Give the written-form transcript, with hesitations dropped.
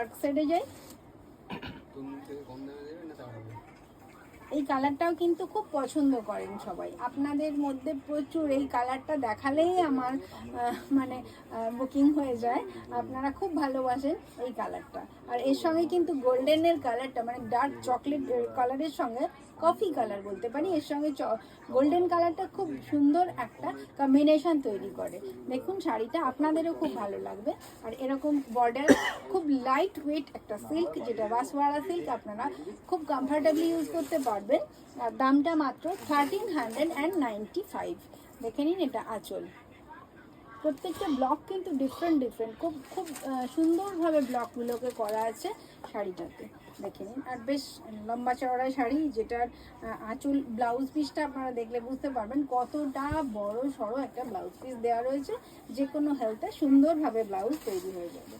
Dark সাইডে যাই। এই কালারটাও কিন্তু খুব পছন্দ করেন সবাই, আপনাদের মধ্যে প্রচুর এই কালারটা দেখালেই আমার মানে বুকিং হয়ে যায়। আপনারা খুব ভালোবাসেন এই কালারটা। আর এর সঙ্গে কিন্তু গোল্ডেনের কালারটা মানে ডার্ক চকলেট কালারের সঙ্গে কফি কালার বলতে পারি, এর সঙ্গে গোল্ডেন কালারটা খুব সুন্দর একটা কম্বিনেশন তৈরি করে। দেখুন শাড়িটা আপনাদেরও খুব ভালো লাগবে। আর এরকম বর্ডার, খুব লাইট ওয়েট একটা সিল্ক, যেটা বাসওয়ালা সিল্ক, আপনারা খুব কমফর্টেবলি ইউজ করতে পারবেন। আর দামটা মাত্র 1395। দেখে নিন, এটা আঁচল। প্রত্যেকটা ব্লক কিন্তু ডিফারেন্ট, খুব খুব সুন্দরভাবে ব্লকগুলোকে করা আছে শাড়িটাতে, দেখে নিন। আর বেশ লম্বা চওড়া শাড়ি, যেটার আঁচল ব্লাউজ পিসটা আপনারা দেখলে বুঝতে পারবেন কতটা বড় সড়ো একটা ব্লাউজ পিস দেওয়া রয়েছে। যে কোনো হেলথে সুন্দরভাবে ব্লাউজ তৈরি হয়ে যাবে।